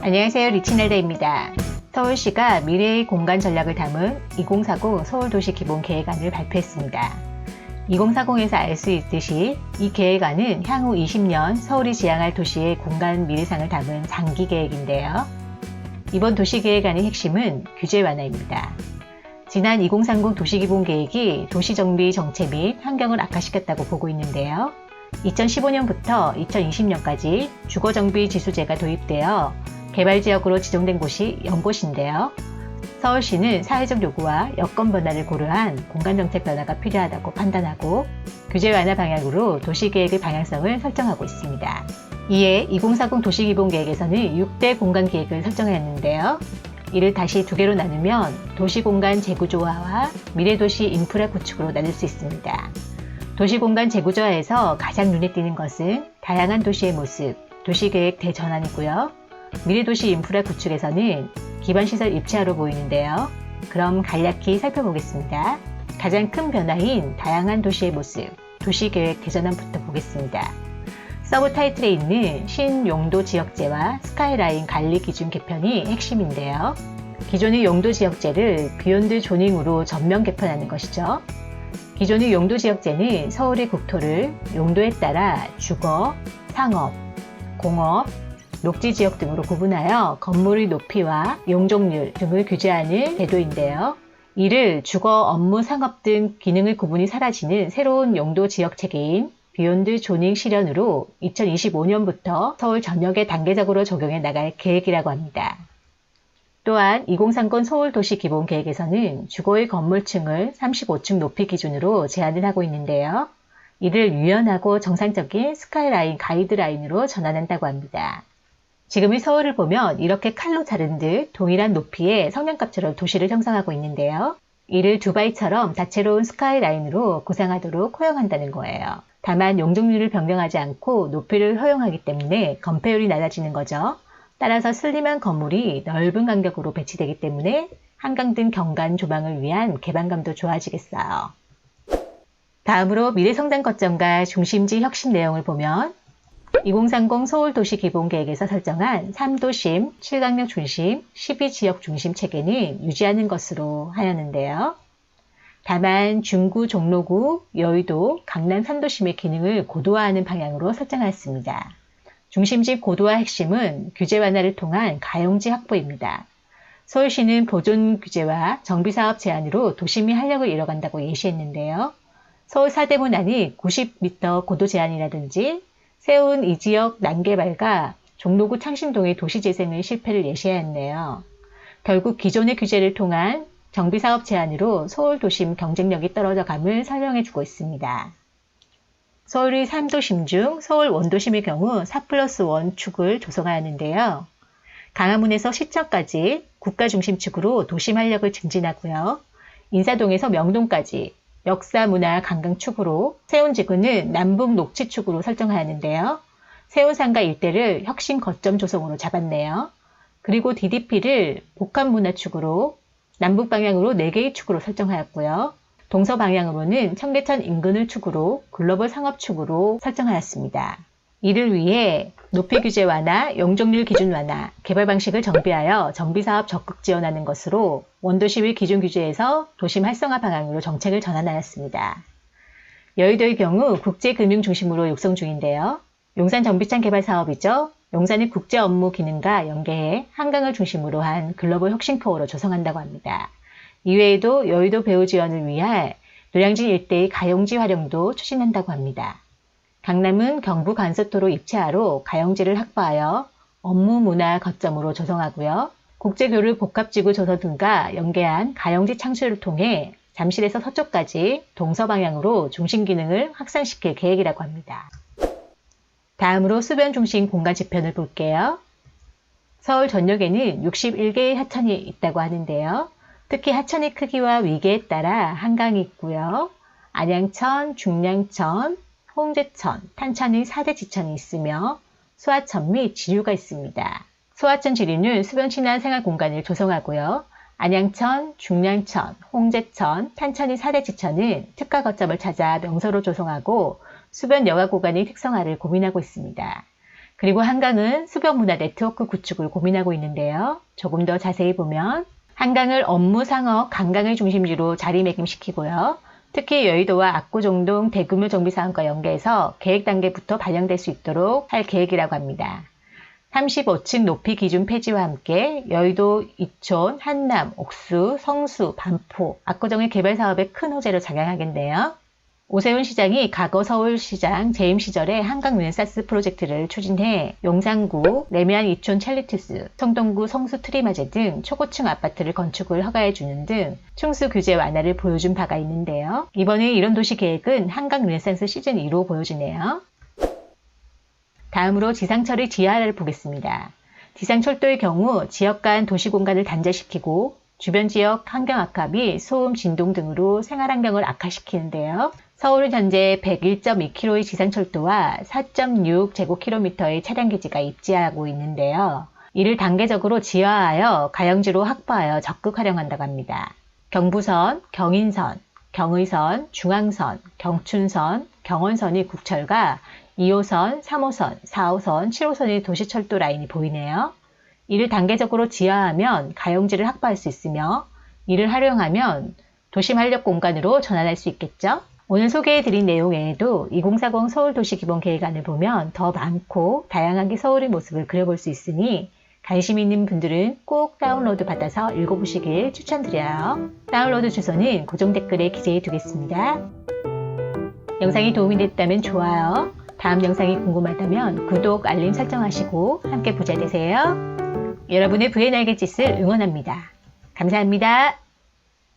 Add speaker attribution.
Speaker 1: 안녕하세요. 리치넬다입니다. 서울시가 미래의 공간 전략을 담은 2040 서울도시기본계획안을 발표했습니다. 2040에서 알 수 있듯이 이 계획안은 향후 20년 서울이 지향할 도시의 공간 미래상을 담은 장기 계획인데요. 이번 도시계획안의 핵심은 규제 완화입니다. 지난 2030 도시기본계획이 도시정비 정체 및 환경을 악화시켰다고 보고 있는데요. 2015년부터 2020년까지 주거정비 지수제가 도입되어 개발지역으로 지정된 곳이 0곳인데요. 서울시는 사회적 요구와 여건 변화를 고려한 공간정책 변화가 필요하다고 판단하고 규제 완화 방향으로 도시계획의 방향성을 설정하고 있습니다. 이에 2040 도시기본계획에서는 6대 공간계획을 설정하였는데요. 이를 다시 두 개로 나누면 도시공간 재구조화와 미래도시 인프라 구축으로 나눌 수 있습니다. 도시공간 재구조화에서 가장 눈에 띄는 것은 다양한 도시의 모습, 도시계획 대전환이고요. 미래도시 인프라 구축에서는 기반시설 입체화로 보이는데요. 그럼 간략히 살펴보겠습니다. 가장 큰 변화인 다양한 도시의 모습, 도시계획 대전환부터 보겠습니다. 서브 타이틀에 있는 신용도 지역제와 스카이라인 관리 기준 개편이 핵심인데요. 기존의 용도 지역제를 비욘드 조닝으로 전면 개편하는 것이죠. 기존의 용도 지역제는 서울의 국토를 용도에 따라 주거, 상업, 공업, 녹지 지역 등으로 구분하여 건물의 높이와 용적률 등을 규제하는 제도인데요. 이를 주거, 업무, 상업 등 기능의 구분이 사라지는 새로운 용도 지역 체계인 비욘드 조닝 실현으로 2025년부터 서울 전역에 단계적으로 적용해 나갈 계획이라고 합니다. 또한 2030 서울도시기본계획에서는 주거의 건물층을 35층 높이 기준으로 제한을 하고 있는데요. 이를 유연하고 정상적인 스카이라인 가이드라인으로 전환한다고 합니다. 지금의 서울을 보면 이렇게 칼로 자른 듯 동일한 높이의 성냥갑처럼 도시를 형성하고 있는데요. 이를 두바이처럼 다채로운 스카이라인으로 구상하도록 허용한다는 거예요. 다만 용적률을 변경하지 않고 높이를 허용하기 때문에 건폐율이 낮아지는 거죠. 따라서 슬림한 건물이 넓은 간격으로 배치되기 때문에 한강 등 경관 조망을 위한 개방감도 좋아지겠어요. 다음으로 미래성장 거점과 중심지 혁신 내용을 보면 2030 서울도시기본계획에서 설정한 3도심, 7강력 중심, 12지역 중심 체계는 유지하는 것으로 하였는데요. 다만 중구, 종로구, 여의도, 강남 3도심의 기능을 고도화하는 방향으로 설정하였습니다. 중심지 고도화 핵심은 규제 완화를 통한 가용지 확보입니다. 서울시는 보존 규제와 정비사업 제한으로 도심이 활력을 잃어간다고 예시했는데요. 서울 사대문 안이 90m 고도 제한이라든지 세운 이 지역 난개발과 종로구 창신동의 도시재생의 실패를 예시하였네요. 결국 기존의 규제를 통한 정비사업 제한으로 서울 도심 경쟁력이 떨어져감을 설명해주고 있습니다. 서울의 3도심 중 서울 원도심의 경우 4+1 축을 조성하였는데요. 강화문에서 시청까지 국가중심축으로 도심 활력을 증진하고요. 인사동에서 명동까지 역사, 문화, 관광축으로 세운지구는 남북 녹지축으로 설정하였는데요. 세운상가 일대를 혁신 거점 조성으로 잡았네요. 그리고 DDP를 복합문화축으로 남북 방향으로 4개의 축으로 설정하였고요. 동서 방향으로는 청계천 인근을 축으로 글로벌 상업축으로 설정하였습니다. 이를 위해 높이 규제 완화, 용적률 기준 완화, 개발 방식을 정비하여 정비사업 적극 지원하는 것으로 원도시의 기존 규제에서 도심 활성화 방향으로 정책을 전환하였습니다. 여의도의 경우 국제금융 중심으로 육성 중인데요. 용산 정비창 개발 사업이죠. 용산의 국제 업무 기능과 연계해 한강을 중심으로 한 글로벌 혁신코어로 조성한다고 합니다. 이외에도 여의도 배후 지원을 위한 노량진 일대의 가용지 활용도 추진한다고 합니다. 강남은 경부 간선도로 입체화로 가용지를 확보하여 업무 문화 거점으로 조성하고요. 국제교류 복합지구 조성 등과 연계한 가용지 창출을 통해 잠실에서 서쪽까지 동서 방향으로 중심 기능을 확산시킬 계획이라고 합니다. 다음으로 수변 중심 공간 지편을 볼게요. 서울 전역에는 61개의 하천이 있다고 하는데요. 특히 하천의 크기와 위계에 따라 한강이 있고요. 안양천, 중량천, 홍제천, 탄천의 4대 지천이 있으며 소하천 및 지류가 있습니다. 소하천 지류는 수변 친화 생활 공간을 조성하고요. 안양천, 중량천, 홍제천, 탄천의 4대 지천은 특화 거점을 찾아 명소로 조성하고 수변 여가 구간의 특성화를 고민하고 있습니다. 그리고 한강은 수변문화 네트워크 구축을 고민하고 있는데요. 조금 더 자세히 보면 한강을 업무 상업 관광을 중심지로 자리매김시키고요. 특히 여의도와 압구정동 대규모 정비 사업과 연계해서 계획 단계부터 반영될 수 있도록 할 계획이라고 합니다. 35층 높이 기준 폐지와 함께 여의도, 이촌, 한남, 옥수, 성수, 반포, 압구정의 개발 사업에 큰 호재로 작용하겠네요. 오세훈 시장이 과거 서울시장 재임 시절에 한강 르네상스 프로젝트를 추진해 용산구 레미안 이촌 찰리투스, 성동구 성수 트리마제 등 초고층 아파트를 건축을 허가해 주는 등 층수 규제 완화를 보여준 바가 있는데요. 이번에 이런 도시 계획은 한강 르네상스 시즌 2로 보여지네요. 다음으로 지상철의 지하를 보겠습니다. 지상철도의 경우 지역 간 도시 공간을 단절시키고 주변 지역 환경 악화 및 소음, 진동 등으로 생활 환경을 악화시키는데요. 서울은 현재 101.2km의 지상철도와 4.6제곱킬로미터의 차량 기지가 입지하고 있는데요. 이를 단계적으로 지하하여 가용지로 확보하여 적극 활용한다고 합니다. 경부선, 경인선, 경의선, 중앙선, 경춘선, 경원선의 국철과 2호선, 3호선, 4호선, 7호선의 도시철도 라인이 보이네요. 이를 단계적으로 지하하면 가용지를 확보할 수 있으며 이를 활용하면 도심 활력 공간으로 전환할 수 있겠죠. 오늘 소개해드린 내용 외에도 2040 서울도시기본계획안을 보면 더 많고 다양하게 서울의 모습을 그려볼 수 있으니 관심 있는 분들은 꼭 다운로드 받아서 읽어보시길 추천드려요. 다운로드 주소는 고정 댓글에 기재해 두겠습니다. 영상이 도움이 됐다면 좋아요. 다음 영상이 궁금하다면 구독, 알림 설정하시고 함께 부자 되세요. 여러분의 부의 날갯짓을 응원합니다. 감사합니다.